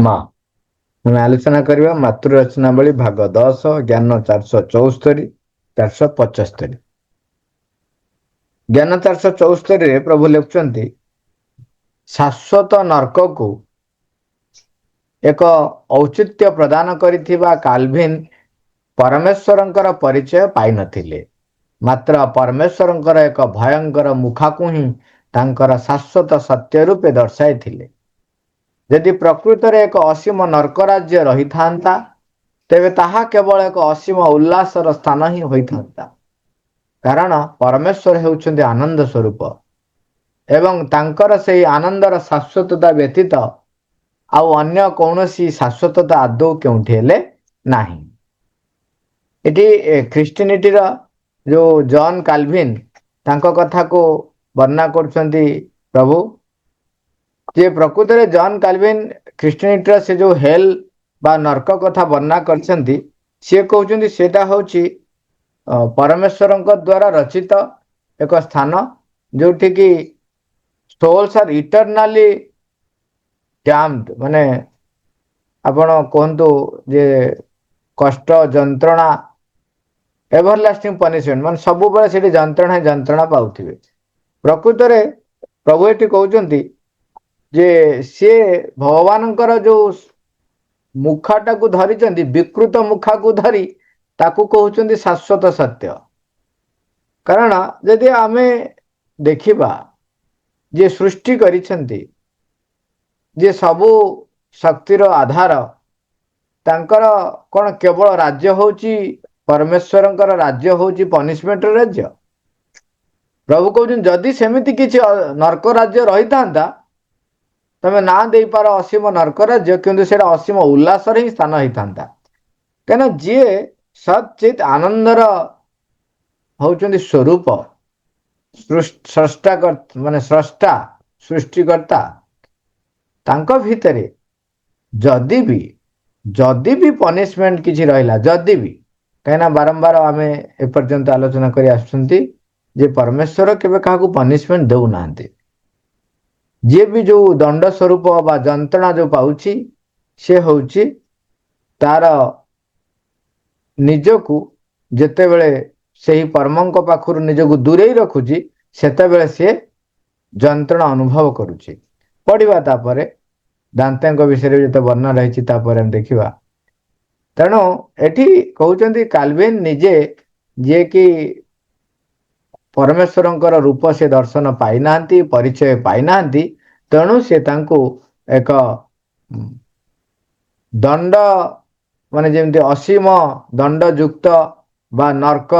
ମା ଆମେ ଆଲୋଚନା କରିବା ମାତୃ ରଚନାବଳୀ ଭାଗ 10 ଜ୍ଞାନ 474 475। ଜ୍ଞାନ 474 ରେ ପ୍ରଭୁ ଲେଖୁଛନ୍ତି ଶାଶ୍ୱତ ନର୍କକୁ ଏକ ଔଚିତ୍ୟ ପ୍ରଦାନ କରିଥିବା କାଲଭିନ୍ ପରମେଶ୍ୱରଙ୍କର ପରିଚୟ ପାଇନଥିଲେ, ମାତ୍ର ପରମେଶ୍ୱରଙ୍କର ଏକ ଭୟଙ୍କର ମୁଖାକୁ ହିଁ ତାଙ୍କର ଶାଶ୍ୱତ ସତ୍ୟ ରୂପେ ଦର୍ଶାଇଥିଲେ। ଯଦି ପ୍ରକୃତରେ ଏକ ଅସୀମ ନର୍କ ରାଜ୍ୟ ରହିଥାନ୍ତା, ତେବେ ତାହା କେବଳ ଏକ ଅସୀମ ଉଲ୍ଲାସର ସ୍ଥାନ ହିଁ ହୋଇଥାନ୍ତା, କାରଣ ପରମେଶ୍ୱର ହେଉଛନ୍ତି ଆନନ୍ଦ ସ୍ୱରୂପ ଏବଂ ତାଙ୍କର ସେହି ଆନନ୍ଦର ଶାଶ୍ୱତତା ବ୍ୟତୀତ ଆଉ ଅନ୍ୟ କୌଣସି ଶାଶ୍ୱତତା ଆଦୌ କେଉଁଠି ହେଲେ ନାହିଁ। ଏଠି ଖ୍ରୀଷ୍ଟିନିଟିର ଯୋଉ ଜନ୍ କାଲଭିନ୍ ତାଙ୍କ କଥାକୁ ବର୍ଣ୍ଣନା କରୁଛନ୍ତି ପ୍ରଭୁ, ଯେ ପ୍ରକୃତରେ ଜନ୍ କାଲଭିନ୍ ଖ୍ରୀଷ୍ଟିନିଟିର ସେ ଯୋଉ ହେଲ୍ ବା ନର୍କ କଥା ବର୍ଣ୍ଣନା କରିଛନ୍ତି, ସିଏ କହୁଛନ୍ତି ସେଟା ହେଉଛି ପରମେଶ୍ୱରଙ୍କ ଦ୍ୱାରା ରଚିତ ଏକ ସ୍ଥାନ, ଯୋଉଠିକି souls are eternally damned, ମାନେ ଆପଣ କୁହନ୍ତୁ ଯେ କଷ୍ଟ ଯନ୍ତ୍ରଣା ଏଭରଲାଷ୍ଟିଂ ପନିଶମେଣ୍ଟ, ମାନେ ସବୁବେଳେ ସେଠି ଯନ୍ତ୍ରଣା ପାଉଥିବେ। ପ୍ରକୃତରେ ପ୍ରଭୁ ଏଠି କହୁଛନ୍ତି ଯେ ସିଏ ଭଗବାନଙ୍କର ଯୋଉ ମୁଖାଟାକୁ ଧରିଛନ୍ତି, ବିକୃତ ମୁଖାକୁ ଧରି ତାକୁ କହୁଛନ୍ତି ଶାଶ୍ୱତ ସତ୍ୟ। କାରଣ ଯଦି ଆମେ ଦେଖିବା ଯିଏ ସୃଷ୍ଟି କରିଛନ୍ତି, ଯିଏ ସବୁ ଶକ୍ତିର ଆଧାର, ତାଙ୍କର କଣ କେବଳ ରାଜ୍ୟ ହେଉଛି ପରମେଶ୍ୱରଙ୍କର ରାଜ୍ୟ ହେଉଛି ପନିଶମେଣ୍ଟର ରାଜ୍ୟ? ପ୍ରଭୁ କହୁଛନ୍ତି ଯଦି ସେମିତି କିଛି ନର୍କ ରାଜ୍ୟ ରହିଥାନ୍ତା, ତମେ ନାଁ ଦେଇପାର ଅସୀମ ନର୍କ ରାଜ୍ୟ, କିନ୍ତୁ ସେଇଟା ଅସୀମ ଉଲ୍ଲାସର ହିଁ ସ୍ଥାନ ହେଇଥାନ୍ତା। କାରଣ ଯିଏ ସଚିତ୍ ଆନନ୍ଦର ହଉଛନ୍ତି ସ୍ୱରୂପ, ସ୍ରଷ୍ଟା ସୃଷ୍ଟିକର୍ତ୍ତା, ତାଙ୍କ ଭିତରେ ଯଦି ବି ପନିଶମେଣ୍ଟ କିଛି ରହିଲା, ଯଦି ବି, କାହିଁକିନା ବାରମ୍ବାର ଆମେ ଏପର୍ଯ୍ୟନ୍ତ ଆଲୋଚନା କରି ଆସୁଛନ୍ତି ଯେ ପରମେଶ୍ୱର କେବେ କାହାକୁ ପନିଶମେଣ୍ଟ ଦେଉନାହାନ୍ତି। ଯିଏ ବି ଯୋଉ ଦଣ୍ଡ ସ୍ୱରୂପ ବା ଯନ୍ତ୍ରଣା ଯୋଉ ପାଉଛି, ସେ ହେଉଛି ତାର ନିଜକୁ ଯେତେବେଳେ ସେହି ପରମଙ୍କ ପାଖରୁ ନିଜକୁ ଦୂରେଇ ରଖୁଛି, ସେତେବେଳେ ସେ ଯନ୍ତ୍ରଣା ଅନୁଭବ କରୁଛି। ପଢିବା ତାପରେ ଦାନ୍ତେଙ୍କ ବିଷୟରେ ଯେତେ ବର୍ଣ୍ଣନା ରହିଛି ତାପରେ ଆମେ ଦେଖିବା। ତେଣୁ ଏଠି କହୁଛନ୍ତି କାଲଭିନ୍ ନିଜେ, ଯିଏକି ପରମେଶ୍ୱରଙ୍କର ରୂପ ସେ ଦର୍ଶନ ପାଇନାହାନ୍ତି, ପରିଚୟ ପାଇନାହାନ୍ତି, ତେଣୁ ସେ ତାଙ୍କୁ ଏକ ଦଣ୍ଡ, ମାନେ ଯେମିତି ଅସୀମ ଦଣ୍ଡଯୁକ୍ତ ବା ନର୍କ,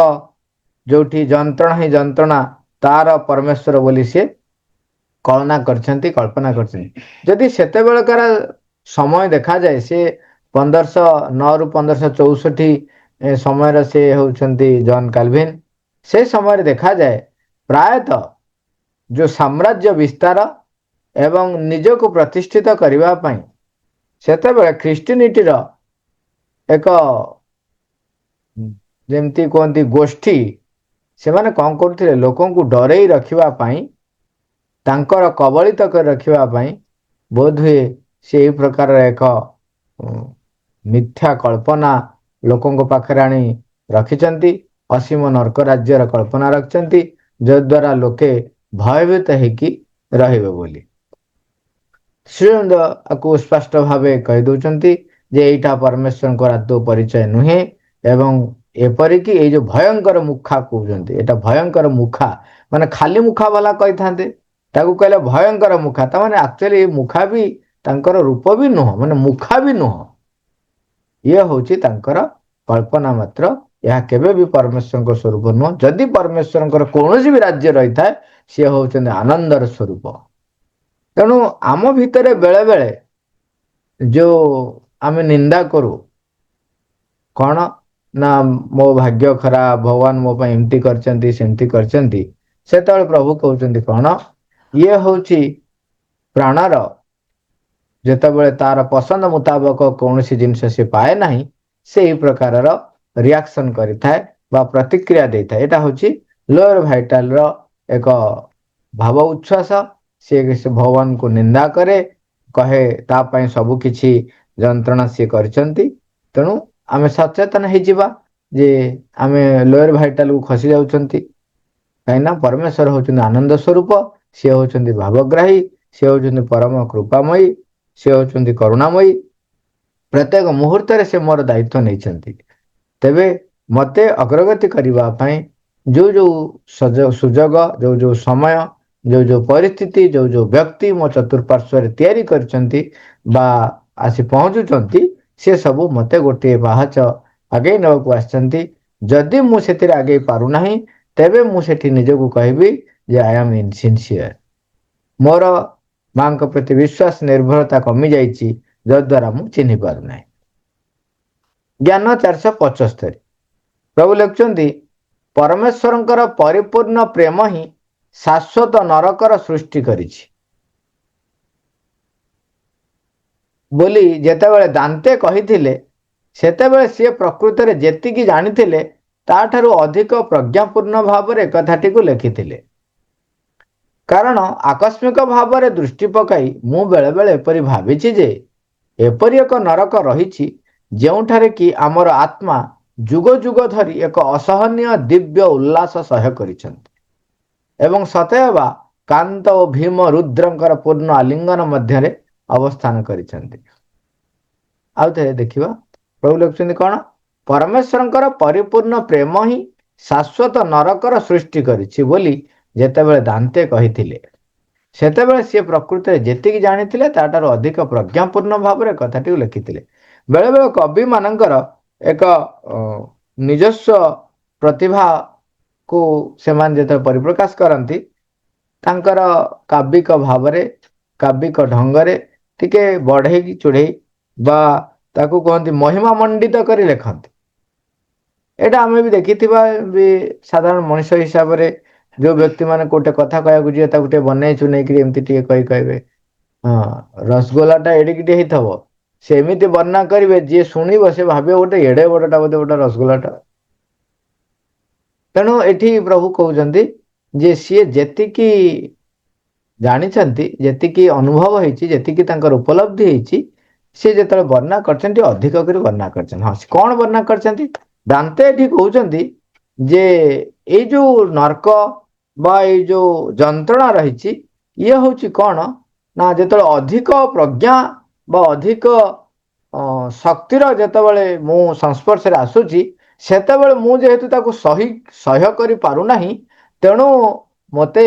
ଯୋଉଠି ଯନ୍ତ୍ରଣା ହିଁ ଯନ୍ତ୍ରଣା, ତାର ପରମେଶ୍ୱର ବୋଲି ସେ କଳନା କଳ୍ପନା କରିଛନ୍ତି। ଯଦି ସେତେବେଳକାର ସମୟ ଦେଖାଯାଏ, ସେ 1509 ରୁ 1564 ସମୟରେ ସେ ହେଉଛନ୍ତି ଜନ୍ କାଲଭିନ୍। ସେ ସମୟରେ ଦେଖାଯାଏ ପ୍ରାୟତଃ ଯୋଉ ସାମ୍ରାଜ୍ୟ ବିସ୍ତାର ଏବଂ ନିଜକୁ ପ୍ରତିଷ୍ଠିତ କରିବା ପାଇଁ ସେତେବେଳେ ଖ୍ରୀଷ୍ଟିନିଟିର ଏକ ଯେମିତି କୁହନ୍ତି ଗୋଷ୍ଠୀ, ସେମାନେ କଣ କରୁଥିଲେ, ଲୋକଙ୍କୁ ଡରେଇ ରଖିବା ପାଇଁ, ତାଙ୍କର କବଳିତ କରି ରଖିବା ପାଇଁ ବୋଧହୁଏ ସେହି ପ୍ରକାରର ଏକ ମିଥ୍ୟା କଳ୍ପନା ଲୋକଙ୍କ ପାଖରେ ଆଣି ରଖିଛନ୍ତି। ଅସୀମ ନର୍କ ରାଜ୍ୟର କଳ୍ପନା ରଖିଛନ୍ତି, ଯଦ୍ୱାରା ଲୋକେ ଭୟଭୀତ ହେଇକି ରହିବେ ବୋଲି। ଶ୍ରୀଅରବିନ୍ଦ ଆକୁ ସ୍ପଷ୍ଟ ଭାବେ କହିଦେଉଛନ୍ତି ଯେ ଏଇଟା ପରମେଶ୍ୱରଙ୍କର ଆଦୌ ପରିଚୟ ନୁହେଁ, ଏବଂ ଏପରିକି ଏଇ ଯୋଉ ଭୟଙ୍କର ମୁଖା କହୁଛନ୍ତି, ଏଟା ଭୟଙ୍କର ମୁଖା, ମାନେ ଖାଲି ମୁଖା ବାଲା କହିଥାନ୍ତେ, ତାକୁ କହିଲେ ଭୟଙ୍କର ମୁଖା, ତା ମାନେ ଆକ୍ଚୁଆଲି ମୁଖା ବି ତାଙ୍କର ରୂପ ବି ନୁହଁ, ମାନେ ମୁଖା ବି ନୁହଁ, ଇଏ ହେଉଛି ତାଙ୍କର କଳ୍ପନା ମାତ୍ର। ଏହା କେବେ ବି ପରମେଶ୍ୱରଙ୍କ ସ୍ୱରୂପ ନୁହଁ। ଯଦି ପରମେଶ୍ୱରଙ୍କର କୌଣସି ବି ରାଜ୍ୟ ରହିଥାଏ, ସିଏ ହେଉଛନ୍ତି ଆନନ୍ଦର ସ୍ୱରୂପ। ତେଣୁ ଆମ ଭିତରେ ବେଳେ ବେଳେ ଯୋଉ ଆମେ ନିନ୍ଦା କରୁ, କଣ ନା ମୋ ଭାଗ୍ୟ ଖରାପ, ଭଗବାନ ମୋ ପାଇଁ ଏମିତି କରିଛନ୍ତି ସେମିତି କରିଛନ୍ତି, ସେତେବେଳେ ପ୍ରଭୁ କହୁଛନ୍ତି କଣ, ଇଏ ହେଉଛି ପ୍ରାଣର ଯେତେବେଳେ ତାର ପସନ୍ଦ ମୁତାବକ କୌଣସି ଜିନିଷ ସେ ପାଏ ନାହିଁ, ସେହି ପ୍ରକାରର ରିଆକ୍ସନ କରିଥାଏ ବା ପ୍ରତିକ୍ରିୟା ଦେଇଥାଏ। ଏଟା ହେଉଛି ଲୋୟର ଭାଇଟାଲର ଏକ ଭାବ ଉଚ୍ଛ୍ୱାସ। ସେ ଭଗବାନଙ୍କୁ ନିନ୍ଦା କରେ, କହେ ତା ପାଇଁ ସବୁ କିଛି ଯନ୍ତ୍ରଣା ସିଏ କରିଛନ୍ତି। ତେଣୁ ଆମେ ସଚେତନ ହେଇଯିବା ଯେ ଆମେ ଲୋୟର ଭାଇଟାଲକୁ ଖସି ଯାଉଛନ୍ତି। କାହିଁକିନା ପରମେଶ୍ୱର ହଉଛନ୍ତି ଆନନ୍ଦ ସ୍ୱରୂପ, ସିଏ ହଉଛନ୍ତି ଭାବଗ୍ରାହୀ, ସିଏ ହଉଛନ୍ତି ପରମ କୃପାମୟୀ, ସିଏ ହଉଛନ୍ତି କରୁଣାମୟୀ। ପ୍ରତ୍ୟେକ ମୁହୂର୍ତ୍ତରେ ସେ ମୋର ଦାୟିତ୍ୱ ନେଇଛନ୍ତି। ତେବେ ମୋତେ ଅଗ୍ରଗତି କରିବା ପାଇଁ ଯୋଉ ସୁଯୋଗ, ଯୋଉ ସମୟ, ଯୋଉ ପରିସ୍ଥିତି, ଯୋଉ ବ୍ୟକ୍ତି ମୋ ଚତୁଃପାର୍ଶ୍ୱରେ ତିଆରି କରିଛନ୍ତି ବା ଆସି ପହଞ୍ଚୁଛନ୍ତି, ସେ ସବୁ ମୋତେ ଗୋଟିଏ ପାହାଚ ଆଗେଇ ନେବାକୁ ଆସିଛନ୍ତି। ଯଦି ମୁଁ ସେଥିରେ ଆଗେଇ ପାରୁନାହିଁ, ତେବେ ମୁଁ ସେଠି ନିଜକୁ କହିବି ଯେ ଆଇ ଆମ୍ ଇନସିନସିୟର। ମୋର ମାଙ୍କ ପ୍ରତି ବିଶ୍ୱାସ ନିର୍ଭରତା କମିଯାଇଛି, ଯଦ୍ୱାରା ମୁଁ ଚିହ୍ନି ପାରୁନାହିଁ। ଜ୍ଞାନ 475। ପ୍ରଭୁ ଲେଖୁଛନ୍ତି, ପରମେଶ୍ୱରଙ୍କର ପରିପୂର୍ଣ୍ଣ ପ୍ରେମ ହିଁ ଶାଶ୍ୱତ ନରକର ସୃଷ୍ଟି କରିଛି ବୋଲି ଯେତେବେଳେ ଦାନ୍ତେ କହିଥିଲେ, ସେତେବେଳେ ସିଏ ପ୍ରକୃତରେ ଯେତିକି ଜାଣିଥିଲେ ତାଠାରୁ ଅଧିକ ପ୍ରଜ୍ଞାପୂର୍ଣ୍ଣ ଭାବରେ କଥାଟିକୁ ଲେଖିଥିଲେ। କାରଣ ଆକସ୍ମିକ ଭାବରେ ଦୃଷ୍ଟି ପକାଇ ମୁଁ ବେଳେବେଳେ ଏପରି ଭାବିଛି ଯେ ଏପରି ଏକ ନରକ ରହିଛି ଯେଉଁଠାରେ କି ଆମର ଆତ୍ମା ଯୁଗ ଯୁଗ ଧରି ଏକ ଅସହନୀୟ ଦିବ୍ୟ ଉଲ୍ଲାସ ସହ୍ୟ କରିଛନ୍ତି ଏବଂ ସତେଅବା କାନ୍ତ ଓ ଭୀମ ରୁଦ୍ରଙ୍କର ପୂର୍ଣ୍ଣ ଆଲିଙ୍ଗନ ମଧ୍ୟରେ ଅବସ୍ଥାନ କରିଛନ୍ତି। ଆଉ ଥରେ ଦେଖିବା, ପ୍ରଭୁ ଲେଖୁଛନ୍ତି କ'ଣ? ପରମେଶ୍ୱରଙ୍କର ପରିପୂର୍ଣ୍ଣ ପ୍ରେମ ହିଁ ଶାଶ୍ୱତ ନରକର ସୃଷ୍ଟି କରିଛି ବୋଲି ଯେତେବେଳେ ଦାନ୍ତେ କହିଥିଲେ, ସେତେବେଳେ ସିଏ ପ୍ରକୃତରେ ଯେତିକି ଜାଣିଥିଲେ ତାଠାରୁ ଅଧିକ ପ୍ରଜ୍ଞାପୂର୍ଣ୍ଣ ଭାବରେ କଥାଟିକୁ ଲେଖିଥିଲେ। ବେଳେବେଳେ କବିମାନଙ୍କର ଏକ ନିଜସ୍ୱ ପ୍ରତିଭାକୁ ସେମାନେ ଯେତେବେଳେ ପରିପ୍ରକାଶ କରନ୍ତି, ତାଙ୍କର କାବ୍ୟିକ ଭାବରେ, କାବ୍ୟିକ ଢଙ୍ଗରେ ଟିକେ ବଢ଼େଇକି ଚଢ଼େଇ ବା ତାକୁ କୁହନ୍ତି ମହିମା ମଣ୍ଡିତ କରି ଲେଖନ୍ତି। ଏଇଟା ଆମେ ବି ଦେଖିଥିବା ବି ସାଧାରଣ ମଣିଷ ହିସାବରେ ଯୋଉ ବ୍ୟକ୍ତିମାନେ ଗୋଟେ କଥା କହିବାକୁ ଯିବେ ତାକୁ ଟିକେ ବନେଇ ଚୁନେଇକିରି ଏମିତି ଟିକେ କହିବେ, ହଁ ରସଗୋଲାଟା ଏଡ଼ିକି ଟିକେ ହେଇଥିବ, ସେ ଏମିତି ବର୍ଣ୍ଣନା କରିବେ ଯିଏ ଶୁଣିବ ସେ ଭାବିବ ଗୋଟେ ଏଡ଼େ ବଡ଼ଟା ବୋଧେ ଗୋଟେ ରସଗୋଲାଟା। ତେଣୁ ଏଠି ପ୍ରଭୁ କହୁଛନ୍ତି ଯେ ସିଏ ଯେତିକି ଜାଣିଛନ୍ତି, ଯେତିକି ଅନୁଭବ ହେଇଛି, ଯେତିକି ତାଙ୍କର ଉପଲବ୍ଧି ହେଇଛି, ସେ ଯେତେବେଳେ ବର୍ଣ୍ଣନା କରିଛନ୍ତି ଅଧିକ କରି ବର୍ଣ୍ଣନା କରିଛନ୍ତି। ହଁ, ସେ କ'ଣ ବର୍ଣ୍ଣନା କରିଛନ୍ତି? ଦାନ୍ତେ ଏଠି କହୁଛନ୍ତି ଯେ ଏଇ ଯୋଉ ନର୍କ ବା ଏଇ ଯୋଉ ଯନ୍ତ୍ରଣା ରହିଛି, ଇଏ ହଉଛି କ'ଣ ନା ଯେତେବେଳେ ଅଧିକ ପ୍ରଜ୍ଞା ବା ଅଧିକ ଶକ୍ତିର ଯେତେବେଳେ ମୁଁ ସଂସ୍ପର୍ଶରେ ଆସୁଛି, ସେତେବେଳେ ମୁଁ ଯେହେତୁ ତାକୁ ସହ୍ୟ କରିପାରୁନାହିଁ, ତେଣୁ ମୋତେ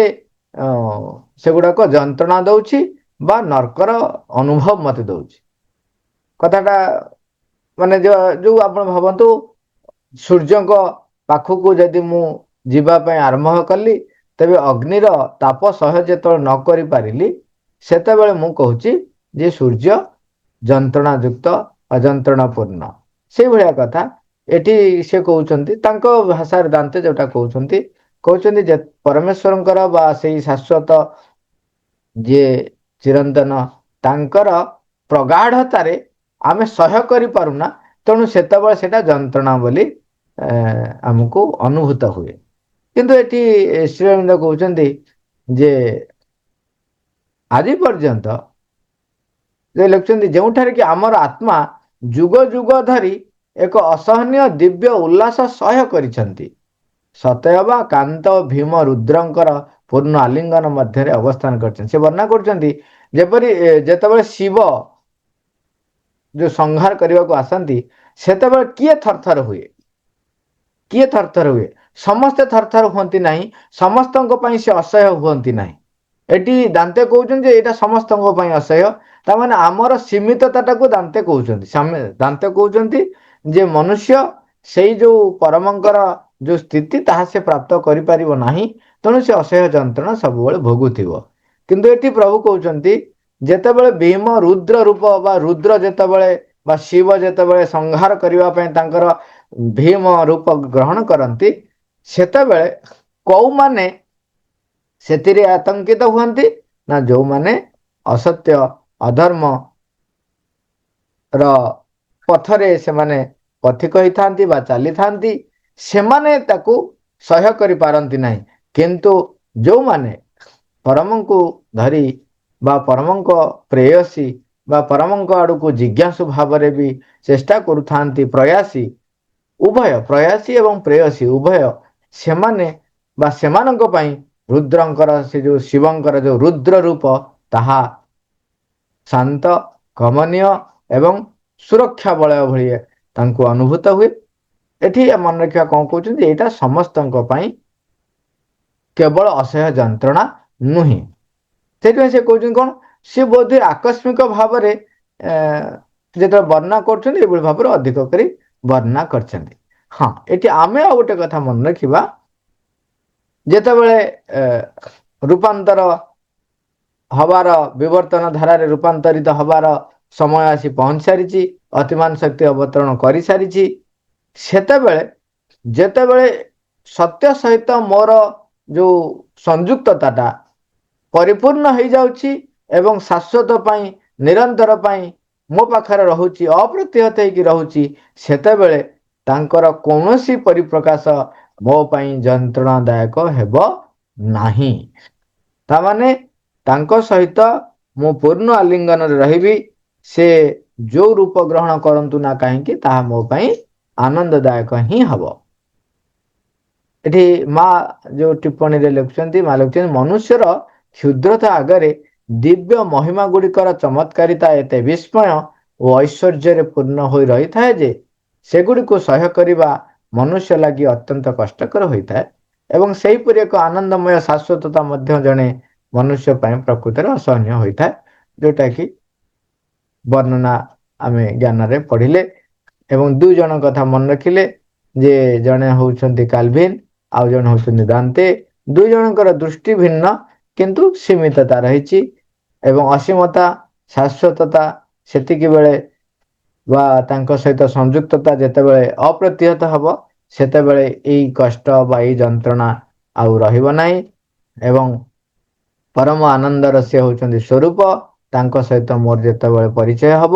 ସେଗୁଡ଼ାକ ଯନ୍ତ୍ରଣା ଦେଉଛି ବା ନର୍କର ଅନୁଭବ ମୋତେ ଦେଉଛି। କଥାଟା ମାନେ ଯୋଉ ଆପଣ ଭାବନ୍ତୁ, ସୂର୍ଯ୍ୟଙ୍କ ପାଖକୁ ଯଦି ମୁଁ ଯିବା ପାଇଁ ଆରମ୍ଭ କଲି, ତେବେ ଅଗ୍ନିର ତାପ ସହ୍ୟ ଯେତେବେଳେ ନ କରିପାରିଲି, ସେତେବେଳେ ମୁଁ କହୁଛି ଯେ ସୂର୍ଯ୍ୟ ଯନ୍ତ୍ରଣାଯୁକ୍ତ ବା ଯନ୍ତ୍ରଣାପୂର୍ଣ୍ଣ। ସେଇଭଳିଆ କଥା ଏଠି ସେ କହୁଛନ୍ତି, ତାଙ୍କ ଭାଷାରେ ଦାନ୍ତେ ଯୋଉଟା କହୁଛନ୍ତି ଯେ ପରମେଶ୍ୱରଙ୍କର ବା ସେଇ ଶାଶ୍ୱତ ଯିଏ ଚିରନ୍ତନ, ତାଙ୍କର ପ୍ରଗାଢ଼ତାରେ ଆମେ ସହ୍ୟ କରିପାରୁନା, ତେଣୁ ସେତେବେଳେ ସେଟା ଯନ୍ତ୍ରଣା ବୋଲି ଆମକୁ ଅନୁଭୂତ ହୁଏ। କିନ୍ତୁ ଏଠି ଶ୍ରୀ ଅରବିନ୍ଦ କହୁଛନ୍ତି ଯେ ଆଜି ପର୍ଯ୍ୟନ୍ତ ଯେ ଲେଖୁଛନ୍ତି ଯେଉଁଠାରେ କି ଆମର ଆତ୍ମା ଯୁଗ ଯୁଗ ଧରି ଏକ ଅସହନୀୟ ଦିବ୍ୟ ଉଲ୍ଲାସ ସହ୍ୟ କରିଛନ୍ତି, ସତେଅବା କାନ୍ତ ଭୀମ ରୁଦ୍ରଙ୍କର ପୂର୍ଣ୍ଣ ଆଲିଙ୍ଗନ ମଧ୍ୟରେ ଅବସ୍ଥାନ କରିଛନ୍ତି। ସେ ବର୍ଣ୍ଣନା କରୁଛନ୍ତି ଯେପରି ଯେତେବେଳେ ଶିବ ଯୋଉ ସଂହାର କରିବାକୁ ଆସନ୍ତି, ସେତେବେଳେ କିଏ ଥରଥର ହୁଏ? କିଏ ଥରଥର ହୁଏ? ସମସ୍ତେ ଥରଥର ହୁଅନ୍ତି ନାହିଁ, ସମସ୍ତଙ୍କ ପାଇଁ ସେ ଅସହ୍ୟ ହୁଅନ୍ତି ନାହିଁ। ଏଠି ଦାନ୍ତେ କହୁଛନ୍ତି ଯେ ଏଇଟା ସମସ୍ତଙ୍କ ପାଇଁ ଅସହ୍ୟ। ତାମାନେ ଆମର ସୀମିତତାଟାକୁ ଦାନ୍ତେ କହୁଛନ୍ତି। ଦାନ୍ତେ କହୁଛନ୍ତି ଯେ ମନୁଷ୍ୟ ସେଇ ଯୋଉ ପରମଙ୍କର ଯୋଉ ସ୍ଥିତି ତାହା ସେ ପ୍ରାପ୍ତ କରିପାରିବ ନାହିଁ, ତେଣୁ ସେ ଅସହ୍ୟ ଯନ୍ତ୍ରଣା ସବୁବେଳେ ଭୋଗୁଥିବ। କିନ୍ତୁ ଏଠି ପ୍ରଭୁ କହୁଛନ୍ତି ଯେତେବେଳେ ଭୀମ ରୁଦ୍ର ରୂପ ବା ରୁଦ୍ର ଯେତେବେଳେ ବା ଶିବ ଯେତେବେଳେ ସଂହାର କରିବା ପାଇଁ ତାଙ୍କର ଭୀମ ରୂପ ଗ୍ରହଣ କରନ୍ତି, ସେତେବେଳେ କୋଉମାନେ ସେଥିରେ ଆତଙ୍କିତ ହୁଅନ୍ତି? ନା ଯୋଉମାନେ ଅସତ୍ୟ ଅଧର୍ମ ର ପଥରେ ସେମାନେ ପଥିକ ହେଇଥାନ୍ତି ବା ଚାଲିଥାନ୍ତି, ସେମାନେ ତାକୁ ସହ୍ୟ କରିପାରନ୍ତି ନାହିଁ। କିନ୍ତୁ ଯୋଉମାନେ ପରମଙ୍କୁ ଧରି ବା ପରମଙ୍କ ପ୍ରେୟସୀ ବା ପରମଙ୍କ ଆଡ଼କୁ ଜିଜ୍ଞାସୁ ଭାବରେ ବି ଚେଷ୍ଟା କରୁଥାନ୍ତି ପ୍ରୟାସୀ ଉଭୟ ପ୍ରୟାସୀ ଏବଂ ପ୍ରେୟସୀ ଉଭୟ ସେମାନେ ବା ସେମାନଙ୍କ ପାଇଁ ରୁଦ୍ରଙ୍କର ସେ ଯେଉଁ ଶିବଙ୍କର ଯେଉଁ ରୁଦ୍ର ରୂପ ତାହା ଶାନ୍ତ କମନୀୟ ଏବଂ ସୁରକ୍ଷା ବଳୟ ଭଳି ତାଙ୍କୁ ଅନୁଭୂତ ହୁଏ। ଏଠି ମନେ ରଖିବା କ'ଣ କହୁଛନ୍ତି, ଏଇଟା ସମସ୍ତଙ୍କ ପାଇଁ କେବଳ ଅସହ୍ୟ ଯନ୍ତ୍ରଣା ନୁହେଁ। ସେଥିପାଇଁ ସେ କହୁଛନ୍ତି କ'ଣ, ସେ ବୋଧେ ଆକସ୍ମିକ ଭାବରେ ଯେତେବେଳେ ବର୍ଣ୍ଣନା କରୁଛନ୍ତି ଏଭଳି ଭାବରେ ଅଧିକ କରି ବର୍ଣ୍ଣନା କରିଛନ୍ତି। ହଁ, ଏଠି ଆମେ ଆଉ ଗୋଟେ କଥା ମନେ ରଖିବା, ଯେତେବେଳେ ରୂପାନ୍ତର ହବାର ବିବର୍ତ୍ତନ ଧାରାରେ ରୂପାନ୍ତରିତ ହବାର ସମୟ ଆସି ପହଞ୍ଚି ସାରିଛି, ଅତିମାନ ଶକ୍ତି ଅବତରଣ କରିସାରିଛି, ସେତେବେଳେ ଯେତେବେଳେ ସତ୍ୟ ସହିତ ମୋର ଯେଉଁ ସଂଯୁକ୍ତତାଟା ପରିପୂର୍ଣ୍ଣ ହେଇଯାଉଛି ଏବଂ ଶାଶ୍ୱତ ପାଇଁ ନିରନ୍ତର ପାଇଁ ମୋ ପାଖରେ ରହୁଛି, ଅପ୍ରତିହତ ହେଇକି ରହୁଛି, ସେତେବେଳେ ତାଙ୍କର କୌଣସି ପରିପ୍ରକାଶ ମୋ ପାଇଁ ଯନ୍ତ୍ରଣାଦାୟକ ହେବ ନାହିଁ। ତାମାନେ ତାଙ୍କ ସହିତ ମୁଁ ପୂର୍ଣ୍ଣ ଆଲିଙ୍ଗନରେ ରହିବି। ସେ ଯେଉଁ ରୂପ ଗ୍ରହଣ କରନ୍ତୁ ନା କାହିଁକି ତାହା ମୋ ପାଇଁ ଆନନ୍ଦଦାୟକ ହିଁ ହେବ। ଏଠି ମା ଯେଉଁ ଟିପ୍ପଣୀରେ ଲେଖୁଛନ୍ତି, ମା ଲେଖୁଛନ୍ତି ମନୁଷ୍ୟର କ୍ଷୁଦ୍ରତା ଆଗରେ ଦିବ୍ୟ ମହିମା ଗୁଡ଼ିକର ଚମତ୍କାରିତା ଏତେ ବିସ୍ମୟ ଓ ଐଶ୍ୱର୍ଯ୍ୟରେ ପୂର୍ଣ୍ଣ ହୋଇ ରହିଥାଏ ଯେ ସେଗୁଡ଼ିକୁ ସହ୍ୟ କରିବା ମନୁଷ୍ୟ ଲାଗି ଅତ୍ୟନ୍ତ କଷ୍ଟକର ହୋଇଥାଏ ଏବଂ ସେହିପରି ଏକ ଆନନ୍ଦମୟ ଶାଶ୍ୱତତା ମଧ୍ୟ ଜଣେ ମନୁଷ୍ୟ ପାଇଁ ପ୍ରକୃତରେ ଅସହନୀୟ ହୋଇଥାଏ, ଯେଉଁଟାକି ବର୍ଣ୍ଣନା ଆମେ ଜ୍ଞାନରେ ପଢ଼ିଲେ। ଏବଂ ଦୁଇ ଜଣ କଥା ମନେ ରଖିଲେ ଯେ ଜଣେ ହେଉଛନ୍ତି କାଲଭିନ୍ ଆଉ ଜଣେ ହେଉଛନ୍ତି ଦାନ୍ତେ। ଦୁଇ ଜଣଙ୍କର ଦୃଷ୍ଟି ଭିନ୍ନ କିନ୍ତୁ ସୀମିତତା ରହିଛି ଏବଂ ଅସୀମତା ଶାଶ୍ୱତତା ସେତିକି ବେଳେ ବା ତାଙ୍କ ସହିତ ସଂଯୁକ୍ତତା ଯେତେବେଳେ ଅପ୍ରତିହତ ହେବ ସେତେବେଳେ ଏଇ କଷ୍ଟ ବା ଏଇ ଯନ୍ତ୍ରଣା ଆଉ ରହିବ ନାହିଁ ଏବଂ ପରମ ଆନନ୍ଦର ସେ ହେଉଛନ୍ତି ସ୍ୱରୂପ। ତାଙ୍କ ସହିତ ମୋର ଯେତେବେଳେ ପରିଚୟ ହେବ,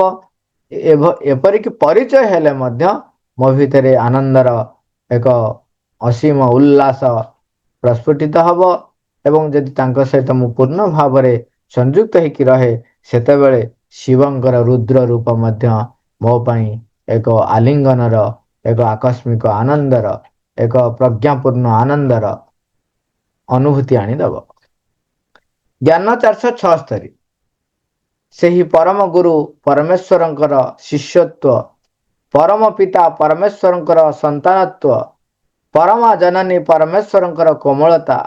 ଏପରିକି ପରିଚୟ ହେଲେ ମଧ୍ୟ ମୋ ଭିତରେ ଆନନ୍ଦର ଏକ ଅସୀମ ଉଲ୍ଲାସ ପ୍ରସ୍ଫୁଟିତ ହେବ ଏବଂ ଯଦି ତାଙ୍କ ସହିତ ମୁଁ ପୂର୍ଣ୍ଣ ଭାବରେ ସଂଯୁକ୍ତ ହେଇକି ରହେ ସେତେବେଳେ ଶିବଙ୍କର ରୁଦ୍ର ରୂପ ମଧ୍ୟ ମୋ ପାଇଁ ଏକ ଆଲିଙ୍ଗନର, ଏକ ଆକସ୍ମିକ ଆନନ୍ଦର, ଏକ ପ୍ରଜ୍ଞାପୂର୍ଣ୍ଣ ଆନନ୍ଦର ଅନୁଭୂତି ଆଣିଦେବ। ଜ୍ଞାନ 476 ସେହି ପରମ ଗୁରୁ ପରମେଶ୍ୱରଙ୍କର ଶିଷ୍ୟତ୍ୱ, ପରମ ପିତା ପରମେଶ୍ୱରଙ୍କର ସନ୍ତାନତ୍ୱ, ପରମା ଜନନୀ ପରମେଶ୍ୱରଙ୍କର କୋମଳତା,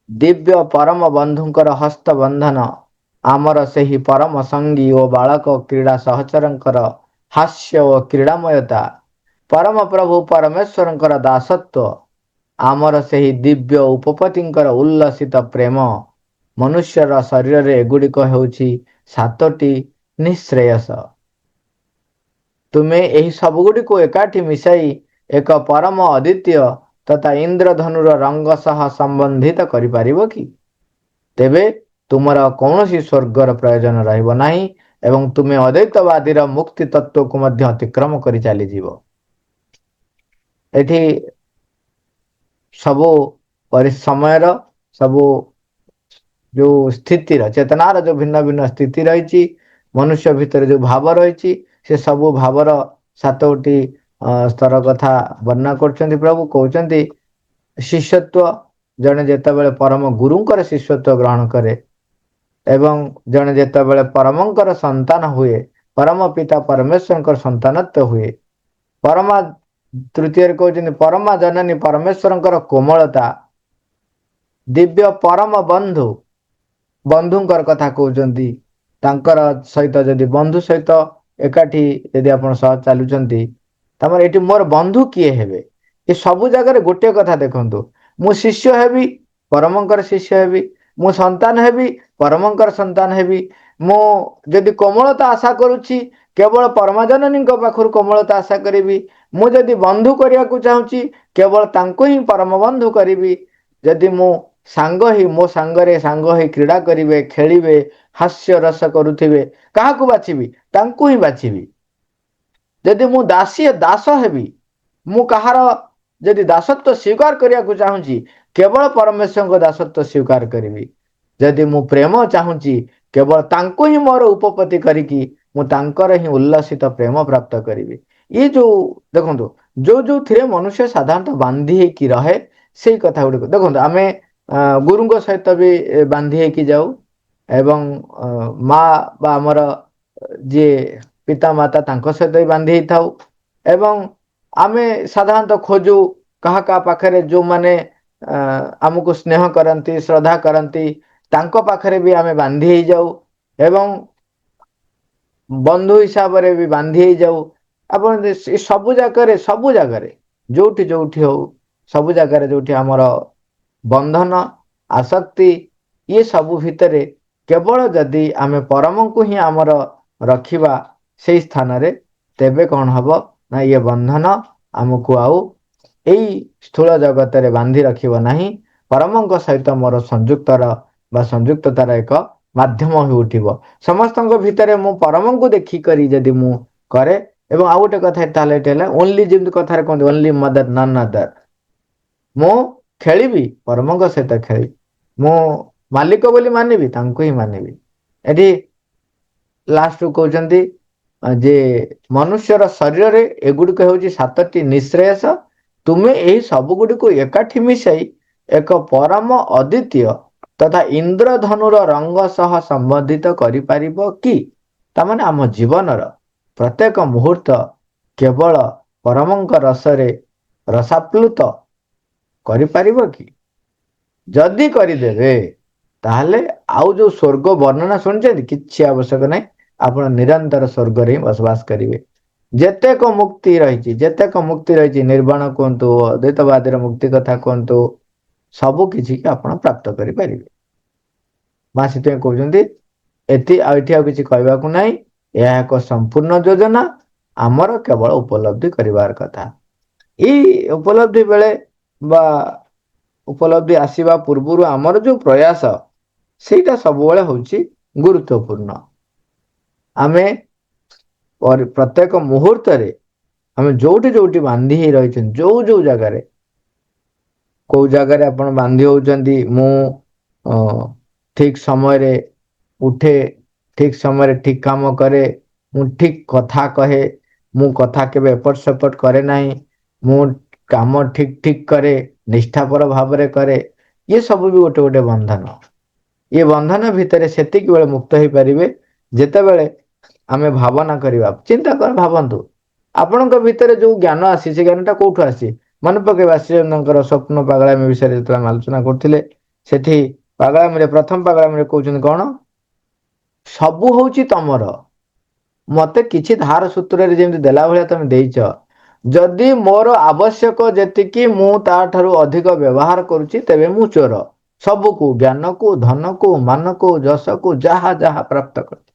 ଦିବ୍ୟ ପରମ ବନ୍ଧୁଙ୍କର ହସ୍ତବନ୍ଧନ, ଆମର ସେହି ପରମ ସଙ୍ଗୀ ଓ ବାଳକ କ୍ରୀଡ଼ା ସହଚରଙ୍କର ହାସ୍ୟ ଓ କ୍ରୀଡ଼ାମୟତା, ପରମ ପ୍ରଭୁ ପରମେଶ୍ୱରଙ୍କର ଦାସତ୍ୱ, ଆମର ସେହି ଦିବ୍ୟ ଉପପତିଙ୍କର ଉଲ୍ଲସିତ ପ୍ରେମ, ମନୁଷ୍ୟର ଶରୀରରେ ଏଗୁଡ଼ିକ ହେଉଛି 7ଟି ନିଃଶ୍ରେୟସ। ତୁମେ ଏହି ସବୁଗୁଡ଼ିକୁ ଏକାଠି ମିଶାଇ ଏକ ପରମ ଅଦ୍ୱିତୀୟ ତଥା ଇନ୍ଦ୍ରଧନୁର ରଙ୍ଗ ସହ ସମ୍ବନ୍ଧିତ କରିପାରିବ କି? ତେବେ ତୁମର କୌଣସି ସ୍ୱର୍ଗର ପ୍ରୟୋଜନ ରହିବ ନାହିଁ ଏବଂ ତୁମେ ଅଦ୍ୱୈତବାଦୀର ମୁକ୍ତି ତତ୍ତ୍ୱକୁ ମଧ୍ୟ ଅତିକ୍ରମ କରି ଚାଲିଯିବ। ଏଠି ସବୁ ସମୟର ସବୁ ଯେଉଁ ସ୍ଥିତିର ଚେତନାର ଯେଉଁ ଭିନ୍ନ ଭିନ୍ନ ସ୍ଥିତି ରହିଛି, ମନୁଷ୍ୟ ଭିତରେ ଯେଉଁ ଭାବ ରହିଛି, ସେ ସବୁ ଭାବର 7ଟି ସ୍ତର କଥା ବର୍ଣ୍ଣନା କରୁଛନ୍ତି। ପ୍ରଭୁ କହୁଛନ୍ତି ଶିଷ୍ୟତ୍ୱ, ଜଣେ ଯେତେବେଳେ ପରମ ଗୁରୁଙ୍କର ଶିଷ୍ୟତ୍ୱ ଗ୍ରହଣ କରେ ଏବଂ ଜଣେ ଯେତେବେଳେ ପରମଙ୍କର ସନ୍ତାନ ହୁଏ, ପରମ ପିତା ପରମେଶ୍ୱରଙ୍କର ସନ୍ତାନତ୍ୱ ହୁଏ। ପରମା ତୃତୀୟରେ କହୁଛନ୍ତି ପରମା ଜନନୀ ପରମେଶ୍ୱରଙ୍କର କୋମଳତା, ଦିବ୍ୟ ପରମ ବନ୍ଧୁ, ବନ୍ଧୁଙ୍କର କଥା କହୁଛନ୍ତି। ତାଙ୍କର ସହିତ ଯଦି ବନ୍ଧୁ ସହିତ ଏକାଠି ଯଦି ଆପଣ ସହ ଚାଲୁଛନ୍ତି, ତାପରେ ଏଠି ମୋର ବନ୍ଧୁ କିଏ ହେବେ? ଏ ସବୁ ଜାଗାରେ ଗୋଟିଏ କଥା ଦେଖନ୍ତୁ, ମୁଁ ଶିଷ୍ୟ ହେବି, ପରମଙ୍କର ଶିଷ୍ୟ ହେବି, ମୁଁ ସନ୍ତାନ ହେବି, ପରମଙ୍କର ସନ୍ତାନ ହେବି। ମୁଁ ଯଦି କୋମଳତା ଆଶା କରୁଛି କେବଳ ପରମାଜନନୀଙ୍କ ପାଖରୁ କୋମଳତା ଆଶା କରିବି। ମୁଁ ଯଦି ବନ୍ଧୁ କରିବାକୁ ଚାହୁଁଛି କେବଳ ତାଙ୍କୁ ହିଁ ପରମ ବନ୍ଧୁ କରିବି। ଯଦି ମୁଁ ସାଙ୍ଗ ହିଁ ମୋ ସାଙ୍ଗରେ ସାଙ୍ଗ ହୋଇ କ୍ରୀଡ଼ା କରିବେ, ଖେଳିବେ, ହାସ୍ୟ ରସ କରୁଥିବେ, କାହାକୁ ବାଛିବି? ତାଙ୍କୁ ହିଁ ବାଛିବି। ଯଦି ମୁଁ ଦାସ ହେବି, ମୁଁ କାହାର ଯଦି ଦାସତ୍ୱ ସ୍ୱୀକାର କରିବାକୁ ଚାହୁଁଛି କେବଳ ପରମେଶ୍ୱରଙ୍କ ଦାସତ୍ୱ ସ୍ୱୀକାର କରିବି। ଯଦି ମୁଁ ପ୍ରେମ ଚାହୁଁଛି କେବଳ ତାଙ୍କୁ ହିଁ ମୋର ଉପପତ୍ତି କରିକି ମୁଁ ତାଙ୍କର ହିଁ ଉଲ୍ଲସିତ ପ୍ରେମ ପ୍ରାପ୍ତ କରିବି। ଇଏ ଯୋଉ ଦେଖନ୍ତୁ ଯୋଉଥିରେ ମନୁଷ୍ୟ ସାଧାରଣତଃ ବାନ୍ଧି ହେଇକି ରହେ ସେଇ କଥା ଗୁଡ଼ିକ ଦେଖନ୍ତୁ ଆମେ ଗୁରୁଙ୍କ ସହିତ ବି ବାନ୍ଧି ହେଇକି ଯାଉ ଏବଂ ମା ବା ଆମର ଯିଏ ପିତା ମାତା ତାଙ୍କ ସହିତ ବି ବାନ୍ଧି ହେଇଥାଉ ଏବଂ ଆମେ ସାଧାରଣତଃ ଖୋଜୁ କାହା କାହା ପାଖରେ ଯୋଉମାନେ ଆମକୁ ସ୍ନେହ କରନ୍ତି ଶ୍ରଦ୍ଧା କରନ୍ତି ତାଙ୍କ ପାଖରେ ବି ଆମେ ବାନ୍ଧି ହେଇଯାଉ ଏବଂ ବନ୍ଧୁ ହିସାବରେ ବି ବାନ୍ଧି ହେଇଯାଉ। ଆପଣ ସବୁ ଜାଗାରେ ଯୋଉଠି ହଉ ସବୁ ଜାଗାରେ ଯୋଉଠି ଆମର ବନ୍ଧନ ଆସକ୍ତି ଇଏ ସବୁ ଭିତରେ କେବଳ ଯଦି ଆମେ ପରମଙ୍କୁ ହିଁ ଆମର ରଖିବା ସେଇ ସ୍ଥାନରେ ତେବେ କଣ ହବ ନା ଇଏ ବନ୍ଧନ ଆମକୁ ଆଉ ଏଇ ସ୍ଥୂଳ ଜଗତରେ ବାନ୍ଧି ରଖିବ ନାହିଁ। ପରମଙ୍କ ସହିତ ମୋର ସଂଯୁକ୍ତତାର ଏକ ମାଧ୍ୟମ ହୋଇ ଉଠିବ। ସମସ୍ତଙ୍କ ଭିତରେ ମୁଁ ପରମଙ୍କୁ ଦେଖିକରି ଯଦି ମୁଁ କରେ ଏବଂ ଆଉ ଗୋଟେ କଥା ତାହେଲେ ଏଠି ହେଲା ଓନ୍ଲି ଯେମିତି କଥାରେ କୁହନ୍ତି ଓନ୍ଲି ମଦର ନନ୍ ଅଦର। ମୁଁ ଖେଳିବି ପରମଙ୍କ ସହିତ ଖେଳିବି ମୁଁ ମାଲିକ ବୋଲି ମାନିବି ତାଙ୍କୁ ହିଁ ମାନିବି। ଏଠି ଲାଷ୍ଟକୁ କହୁଛନ୍ତି ଯେ ମନୁଷ୍ୟର ଶରୀରରେ ଏଗୁଡିକ ହେଉଛି 7ଟି ନିଃଶ୍ରେୟସ। ତୁମେ ଏହି ସବୁ ଗୁଡ଼ିକୁ ଏକାଠି ମିଶାଇ ଏକ ପରମ ଅଦ୍ୱିତୀୟ ତଥା ଇନ୍ଦ୍ରଧନୁର ରଙ୍ଗ ସହ ସମ୍ବନ୍ଧିତ କରିପାରିବ କି? ତାମାନେ ଆମ ଜୀବନର ପ୍ରତ୍ୟେକ ମୁହୂର୍ତ୍ତ କେବଳ ପରମଙ୍କ ରସରେ ରସାପ୍ଲୁତ କରିପାରିବ କି? ଯଦି କରିଦେବେ ତାହେଲେ ଆଉ ଯୋଉ ସ୍ୱର୍ଗ ବର୍ଣ୍ଣନା ଶୁଣିଛନ୍ତି କିଛି ଆବଶ୍ୟକ ନାହିଁ। ଆପଣ ନିରନ୍ତର ସ୍ୱର୍ଗରେ ହିଁ ବସବାସ କରିବେ। ଯେତେକ ମୁକ୍ତି ରହିଛି ନିର୍ବାଣ କୁହନ୍ତୁ ଅଦ୍ୱୈତବାଦୀର ମୁକ୍ତି କଥା କୁହନ୍ତୁ ସବୁ କିଛି ଆପଣ ପ୍ରାପ୍ତ କରିପାରିବେ। ମା ସେଥିପାଇଁ କହୁଛନ୍ତି ଆଉ ଏଠି ଆଉ କିଛି କହିବାକୁ ନାହିଁ। ଏହା ଏକ ସମ୍ପୂର୍ଣ୍ଣ ଯୋଜନା ଆମର କେବଳ ଉପଲବ୍ଧି କରିବାର କଥା। ଏଇ ଉପଲବ୍ଧି ବେଳେ ବା ଉପଲବ୍ଧି ଆସିବା ପୂର୍ବରୁ ଆମର ଯୋଉ ପ୍ରୟାସ ସେଇଟା ସବୁବେଳେ ହଉଛି ଗୁରୁତ୍ୱପୂର୍ଣ୍ଣ। ଆମେ ପ୍ରତ୍ୟେକ ମୁହୂର୍ତ୍ତରେ ଆମେ ଯୋଉଠି ବାନ୍ଧି ହେଇ ରହିଛନ୍ତି ଯୋଉ ଜାଗାରେ କୋଉ ଜାଗାରେ ଆପଣ ବାନ୍ଧି ହଉଛନ୍ତି ମୁଁ ଠିକ ସମୟରେ ଉଠେ ଠିକ ସମୟରେ ଠିକ କାମ କରେ ମୁଁ ଠିକ କଥା କହେ ମୁଁ କଥା କେବେ ଏପଟ ସେପଟ କରେ ନାହିଁ ମୁଁ କାମ ଠିକ କରେ ନିଷ୍ଠାପର ଭାବରେ କରେ ଇଏ ସବୁ ବି ଗୋଟେ ବନ୍ଧନ। ଇଏ ବନ୍ଧନ ଭିତରେ ସେତିକି ବେଳେ ମୁକ୍ତ ହେଇପାରିବେ ଯେତେବେଳେ ଆମେ ଭାବନା କରିବା। ଚିନ୍ତା କର ଭାବନ୍ତୁ ଆପଣଙ୍କ ଭିତରେ ଯୋଉ ଜ୍ଞାନ ଆସି ସେ ଜ୍ଞାନଟା କୋଉଠୁ ଆସି ମନେ ପକେଇବା ଶ୍ରୀଚନ୍ଦ୍ରଙ୍କର ସ୍ୱପ୍ନ ପାଗଳାମି ବିଷୟରେ ଯେତେବେଳେ ଆମେ ଆଲୋଚନା କରୁଥିଲେ ସେଠି ପାଗଳାମୀରେ ପ୍ରଥମ ପାଗଳାମୀରେ କହୁଛନ୍ତି କଣ ସବୁ ହଉଛି ତମର ମତେ କିଛି ଧାର ସୂତ୍ରରେ ଯେମିତି ଦେଲା ଭଳିଆ ତମେ ଦେଇଛ ଯଦି ମୋର ଆବଶ୍ୟକ ଯେତିକି ମୁଁ ତା ଠାରୁ ଅଧିକ ବ୍ୟବହାର କରୁଛି ତେବେ ମୁଁ ଚୋର। ସବୁକୁ ଜ୍ଞାନକୁ ଧନକୁ ମାନକୁ ଯଶକୁ ଯାହା ଯାହା ପ୍ରାପ୍ତ କରୁଛି।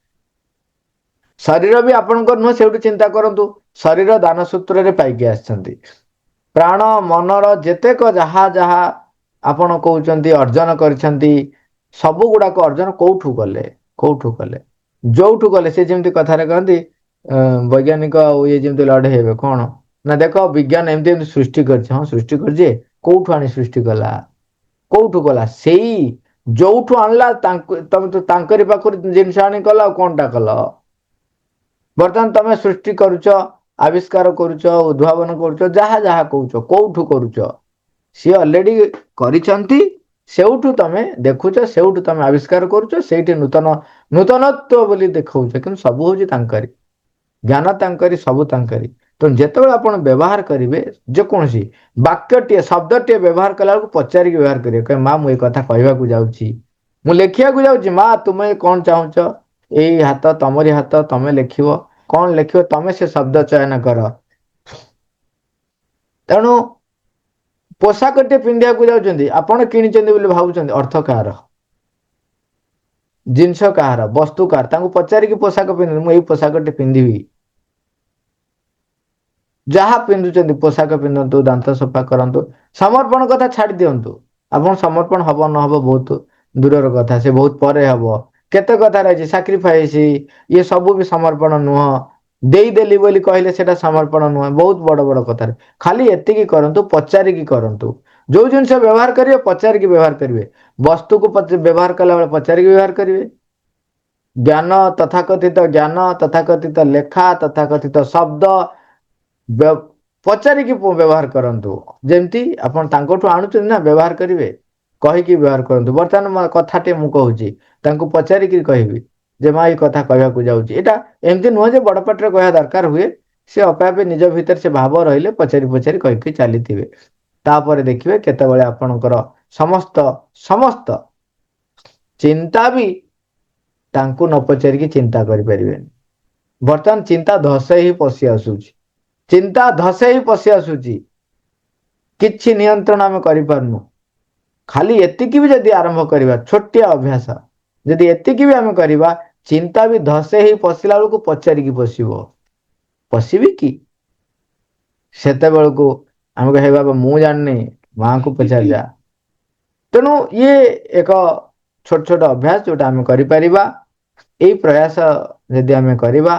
ଶରୀର ବି ଆପଣଙ୍କର ନୁହଁ ସେଇଠୁ ଚିନ୍ତା କରନ୍ତୁ ଶରୀର ଦାନ ସୂତ୍ରରେ ପାଇକି ଆସିଛନ୍ତି। ପ୍ରାଣ ମନର ଯେତେକ ଯାହା ଯାହା ଆପଣ କହୁଛନ୍ତି ଅର୍ଜନ କରିଛନ୍ତି ସବୁ ଗୁଡାକ ଅର୍ଜନ କୋଉଠୁ କଲେ ଯୋଉଠୁ କଲେ ସେ ଯେମିତି କଥାରେ କହନ୍ତି ବୈଜ୍ଞାନିକ ଆଉ ଇଏ ଯେମିତି ଲଢେଇ ହେବେ କଣ ନା ଦେଖ ବିଜ୍ଞାନ ଏମିତି ସୃଷ୍ଟି କରିଛି ହଁ ସୃଷ୍ଟି କରିଛି କୋଉଠୁ ଆଣି ସୃଷ୍ଟି କଲା କୋଉଠୁ କଲା ସେଇ ଯୋଉଠୁ ଆଣିଲା ତମେ ତ ତାଙ୍କରି ପାଖରୁ ଜିନିଷ ଆଣି କଲ ଆଉ କଣଟା କଲ। ବର୍ତ୍ତମାନ ତମେ ସୃଷ୍ଟି କରୁଛ ଆବିଷ୍କାର କରୁଛ ଉଦ୍ଭାବନ କରୁଛ ଯାହା ଯାହା କହୁଛ କୋଉଠୁ କରୁଛ ସିଏ ଅଲରେଡି କରିଛନ୍ତି ସେଇଠୁ ତମେ ଦେଖୁଛ ସେଇଠୁ ତମେ ଆବିଷ୍କାର କରୁଛ ସେଇଠି ନୂତନତ୍ଵ ବୋଲି ଦେଖାଉଛ କିନ୍ତୁ ସବୁ ହଉଛି ତାଙ୍କରି ଜ୍ଞାନ ତାଙ୍କରି ସବୁ ତାଙ୍କରି। ତେଣୁ ଯେତେବେଳେ ଆପଣ ବ୍ୟବହାର କରିବେ ଯେକୌଣସି ବାକ୍ୟଟିଏ ଶବ୍ଦଟିଏ ବ୍ୟବହାର କଲା ବେଳକୁ ପଚାରିକି ବ୍ୟବହାର କରିବେ କହିବେ ମା ମୁଁ ଏଇ କଥା କହିବାକୁ ଯାଉଛି ମୁଁ ଲେଖିବାକୁ ଯାଉଛି ମା ତୁମେ କଣ ଚାହୁଁଛ ଏଇ ହାତ ତମରି ହାତ ତମେ ଲେଖିବ କଣ ଲେଖିବ ତମେ ସେ ଶବ୍ଦ ଚୟନ କର। ତେଣୁ ପୋଷାକଟେ ପିନ୍ଧିବାକୁ ଯାଉଛନ୍ତି ଆପଣ କିଣିଛନ୍ତି ବୋଲି ଭାବୁଛନ୍ତି ଅର୍ଥ କାହାର ଜିନିଷ କାହାର ବସ୍ତୁ କାହାର ତାଙ୍କୁ ପଚାରିକି ପୋଷାକ ପିନ୍ଧନ୍ତୁ ମୁଁ ଏଇ ପୋଷାକଟି ପିନ୍ଧିବି। ଯାହା ପିନ୍ଧୁଛନ୍ତି ପୋଷାକ ପିନ୍ଧନ୍ତୁ ଦାନ୍ତ ସଫା କରନ୍ତୁ ସମର୍ପଣ କଥା ଛାଡି ଦିଅନ୍ତୁ ଆପଣ ସମର୍ପଣ ହବ ନହବ ବହୁତ ଦୂରର କଥା ସେ ବହୁତ ପରେ ହବ କେତେ କଥା ରହିଛି ସାକ୍ରିଫାଇସ ଇଏ ସବୁ ବି ସମର୍ପଣ ନୁହଁ ଦେଇଦେଲି ବୋଲି କହିଲେ ସେଟା ସମର୍ପଣ ନୁହଁ ବହୁତ ବଡ ବଡ କଥାରେ ଖାଲି ଏତିକି କରନ୍ତୁ ପଚାରିକି କରନ୍ତୁ ଯୋଉ ଜିନିଷ ବ୍ୟବହାର କରିବେ ପଚାରିକି ବ୍ୟବହାର କରିବେ ବସ୍ତୁକୁ ବ୍ୟବହାର କଲା ବେଳେ ପଚାରିକି ବ୍ୟବହାର କରିବେ ଜ୍ଞାନ ତଥାକଥିତ ଲେଖା ତଥାକଥିତ ଶବ୍ଦ ପଚାରିକି ବ୍ୟବହାର କରନ୍ତୁ। ଯେମିତି ଆପଣ ତାଙ୍କଠୁ ଆଣୁଛନ୍ତି ନା ବ୍ୟବହାର କରିବେ, କହିକି ବ୍ୟବହାର କରନ୍ତୁ। ବର୍ତ୍ତମାନ କଥାଟେ ମୁଁ କହୁଛି, ତାଙ୍କୁ ପଚାରିକି କହିବି ଯେ ମା ଏଇ କଥା କହିବାକୁ ଯାଉଛି, ଏଇଟା ଏମିତି ନୁହଁ ଯେ ବଡ ପାଟିରେ କହିବା ଦରକାର ହୁଏ। ସେ ଆପେ ଆପେ ନିଜ ଭିତରେ ସେ ଭାବ ରହିଲେ ପଚାରି ପଚାରି କହିକି ଚାଲିଥିବେ। ତାପରେ ଦେଖିବେ କେତେବେଳେ ଆପଣଙ୍କର ସମସ୍ତ ସମସ୍ତ ଚିନ୍ତା ବି ତାଙ୍କୁ ନ ପଚାରିକି ଚିନ୍ତା କରିପାରିବେନି। ବର୍ତ୍ତମାନ ଚିନ୍ତା ଧସେଇ ହିଁ ପଶି ଆସୁଛି, ଚିନ୍ତା ଧସେଇ ପଶି ଆସୁଛି, କିଛି ନିୟନ୍ତ୍ରଣ ଆମେ କରିପାରୁନୁ। ଖାଲି ଏତିକି ବି ଯଦି ଆରମ୍ଭ କରିବା, ଛୋଟିଆ ଅଭ୍ୟାସ ଯଦି ଏତିକି ବି ଆମେ କରିବା, ଚିନ୍ତା ବି ଧସେ ହେଇ ପଶିଲା ବେଳକୁ ପଚାରିକି ପଶିବ, ପଶିବି କି? ସେତେବେଳକୁ ଆମେ କହିବା ମୁଁ ଜାଣିନି, ମାଙ୍କୁ ପଚାରିଯା। ତେଣୁ ଇଏ ଏକ ଛୋଟ ଛୋଟ ଅଭ୍ୟାସ ଯୋଉଟା ଆମେ କରିପାରିବା। ଏଇ ପ୍ରୟାସ ଯଦି ଆମେ କରିବା,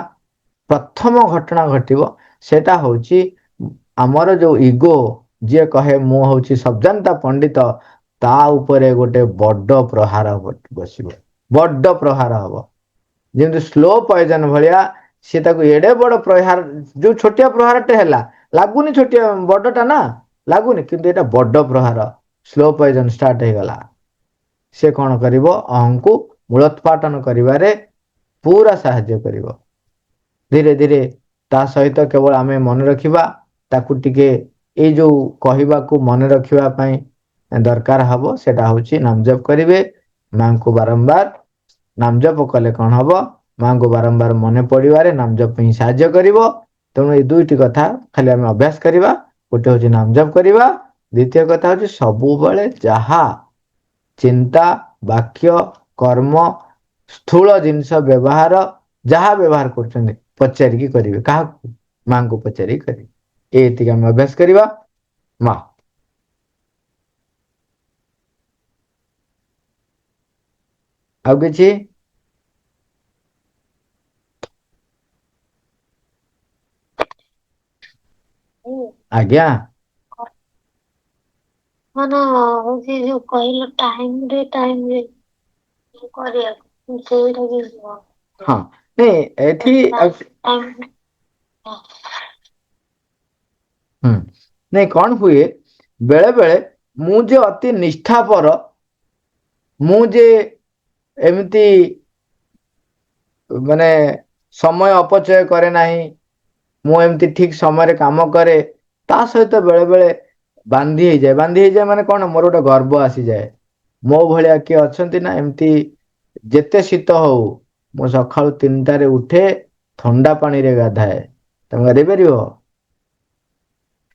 ପ୍ରଥମ ଘଟଣା ଘଟିବ ସେଟା ହଉଛି ଆମର ଯୋଉ ଇଗୋ, ଯିଏ କହେ ମୁଁ ହଉଛି ସବ୍ଜାନ୍ତା ପଣ୍ଡିତ, ତା ଉପରେ ଗୋଟେ ବଡ ପ୍ରହାର ବସିବ, ବଡ ପ୍ରହାର ହବ। ଯେମିତି ସ୍ଲୋ ପଏଜନ ଭଳିଆ ସେ ତାକୁ ଏଡେ ବଡ ପ୍ରହାର, ଯୋଉ ଛୋଟିଆ ପ୍ରହାରଟେ ହେଲା ଲାଗୁନି, ଛୋଟିଆ ବଡଟା ନା ଲାଗୁନି, କିନ୍ତୁ ଏଇଟା ବଡ ପ୍ରହାର, ସ୍ଲୋ ପଏଜନ ଷ୍ଟାର୍ଟ ହେଇଗଲା। ସେ କଣ କରିବ, ଅହଂକୁ ମୂଳୋତ୍ପାଟନ କରିବାରେ ପୁରା ସାହାଯ୍ୟ କରିବ। ଧୀରେ ଧୀରେ ତା ସହିତ କେବଳ ଆମେ ମନେ ରଖିବା, ତାକୁ ଟିକେ ଏଇ ଯୋଉ କହିବାକୁ ମନେ ରଖିବା ପାଇଁ ଦରକାର ହବ, ସେଟା ହଉଛି ନାମ ଜପ କରିବେ, ମାଙ୍କୁ ବାରମ୍ବାର ନାମ ଜପ କଲେ କଣ ହବ, ମାଙ୍କୁ ବାରମ୍ବାର ମନେ ପଡିବାରେ ନାମ ଜପ ହିଁ ସାହାଯ୍ୟ କରିବ। ତେଣୁ ଏଇ ଦୁଇଟି କଥା ଖାଲି ଆମେ ଅଭ୍ୟାସ କରିବା, ଗୋଟେ ହଉଛି ନାମ ଜପ କରିବା, ଦ୍ଵିତୀୟ କଥା ହଉଛି ସବୁବେଳେ ଯାହା ଚିନ୍ତା, ବାକ୍ୟ, କର୍ମ, ସ୍ଥୂଳ ଜିନିଷ ବ୍ୟବହାର, ଯାହା ବ୍ୟବହାର କରୁଛନ୍ତି ପଚାରିକି କରିବେ। କାହାକୁ? ମାଙ୍କୁ ପଚାରିକି କରିବେ। ଏତିକି ଆମେ ଅଭ୍ୟାସ କରିବା। ମା ଆଉ କିଛି? ଆଜ୍ଞା। ମାନେ ହଉଛି ଯୋଉ କହିଲ ଟାଇମରେ କରିବାକୁ ସେଇଟା ବି ହଁ ନାଇଁ ଏଠି ହୁଁ ନାଇଁ କଣ ହୁଏ, ବେଳେ ବେଳେ ମୁଁ ଯେ ଅତି ନିଷ୍ଠାପର, ମୁଁ ଯେ ଏମିତି ମାନେ ସମୟ ଅପଚୟ କରେ ନାହିଁ, ମୁଁ ଏମିତି ଠିକ ସମୟରେ କାମ କରେ, ତା ସହିତ ବେଳେ ବେଳେ ବାନ୍ଧି ହେଇଯାଏ। ବାନ୍ଧି ହେଇଯାଏ ମାନେ କଣ, ମୋର ଗୋଟେ ଗର୍ବ ଆସିଯାଏ। ମୋ ଭଳିଆ କିଏ ଅଛନ୍ତି ନା ଏମିତି, ଯେତେ ଶୀତ ହଉ ମୁଁ ସକାଳୁ 3ଟାରେ ଉଠେ, ଥଣ୍ଡା ପାଣିରେ ଗାଧାଏ। ତମେ ଗାଧେଇ ପାରିବ?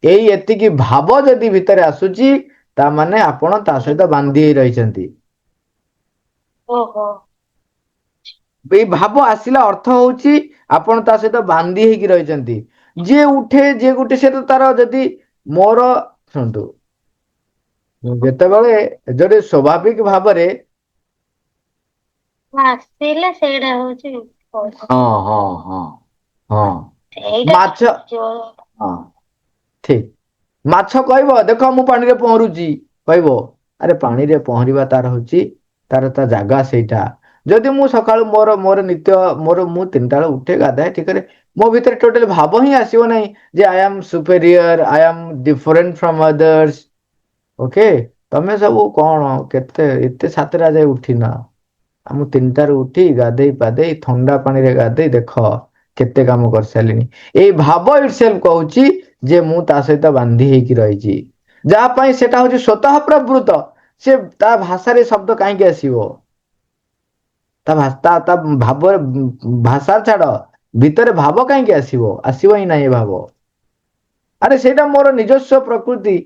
ଏଇ ଏତିକି ଭାବ ଯଦି ଭିତରେ ଆସୁଛି, ତାମାନେ ଆପଣ ତା ସହିତ ବାନ୍ଧି ହେଇ ରହିଛନ୍ତି। ଓହୋ। ଏଇ ଭାବ ଆସିଲା ଅର୍ଥ ହଉଛି ଆପଣ ତା ସହିତ ବାନ୍ଧି ହେଇକି ରହିଛନ୍ତି। ଯିଏ ଉଠେ ଯିଏ ଗୋଟେ ସେ ତ ତାର ଯଦି ମୋର ଶୁଣନ୍ତୁ, ଯେତେବେଳେ ଯଦି ସ୍ୱାଭାବିକ ଭାବରେ ଆସିଲେ ସେଇଟା ହଉଛି ହଁ ହଁ ହଁ ହଁ ସେଇଟା ମାଛ ଯୋଉ ହଁ ଠିକ, ମାଛ କହିବ ଦେଖ ମୁଁ ପାଣିରେ ପହଁରୁଛି, କହିବ ଆରେ ପାଣିରେ ପହଁରିବା ତାର ହଉଛି ତାର ତା ଜାଗା ସେଇଟା। ଯଦି ମୁଁ ସକାଳୁ ମୋର ମୋର ନିତ୍ୟ ମୋର ମୁଁ 3ଟା ବେଳେ ଉଠେ, ଗାଧାଏ, ଠିକରେ ମୋ ଭିତରେ ଟୋଟାଲ ଭାବ ହିଁ ଆସିବ ନାହିଁ ଯେ I am superior, I am different from others. Okay, ତମେ ସବୁ କଣ କେତେ ଏତେ 7ଟା ଯାଏ ଉଠିନ? ଆଉ ମୁଁ 3ଟାରୁ ଉଠି ଗାଧେଇ ପାଧେଇ ଥଣ୍ଡା ପାଣିରେ ଗାଧେଇ ଦେଖ କେତେ କାମ କରିସାରିଲିଣି। ଏଇ ଭାବ ଇଟ ସେଲ୍ଫ କହୁଛି ଯେ ମୁଁ ତା ସହିତ ବାନ୍ଧି ହେଇକି ରହିଛି। ଯାହା ପାଇଁ ସେଟା ହଉଛି ସ୍ଵତଃ ପ୍ରବୃତ, ସେ ତା ଭାଷାରେ ଶବ୍ଦ କାହିଁକି ଆସିବ? ତା ଭାବରେ ଭାଷା ଛାଡ, ଭିତରେ ଭାବ କାହିଁକି ଆସିବ? ଆସିବ ହିଁ ନାହିଁ ଭାବ। ଆରେ ସେଇଟା ମୋର ନିଜସ୍ୱ ପ୍ରକୃତି।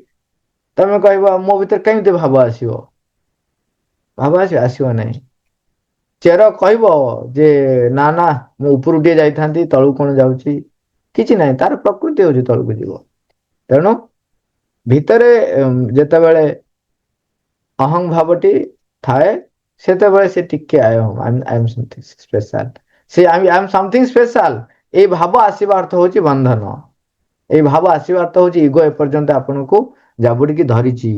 ତମେ କହିବ ମୋ ଭିତରେ କେମିତି ଭାବ ଆସିବ? ଭାବ ଆସିବ? ଆସିବ ନାହିଁ। ଚେର କହିବ ଯେ ନା ନା ମୁଁ ଉପରୁ ଟିକେ ଯାଇଥାନ୍ତି, ତଳକୁ କଣ ଯାଉଛି? କିଛି ନାହିଁ, ତାର ପ୍ରକୃତି ହଉଛି ତଳକୁ ଯିବ। ତେଣୁ ଭିତରେ ଯେତେବେଳେ ଅହଂ ଭାବଟି ଥାଏ, ସେତେବେଳେ ସେ ଟିକେ ସ୍ପେଶାଲ, ସେ ଆଇ ଆମ ସମଥିଙ୍ଗ ସ୍ପେଶାଲ, ଏଇ ଭାବ ଆସିବା ଅର୍ଥ ହଉଛି ବନ୍ଧନ। ଏଇ ଭାବ ଆସିବା ଅର୍ଥ ହଉଛି ଇଗୋ ଏପର୍ଯ୍ୟନ୍ତ ଆପଣଙ୍କୁ ଜାବୁଡିକି ଧରିଛି।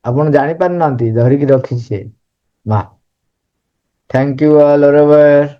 ଆପଣ ଜାଣି ପାରୁନାହାନ୍ତି ଧରିକି ରଖିଛି ସେ। ମା Thank you all, Oliver.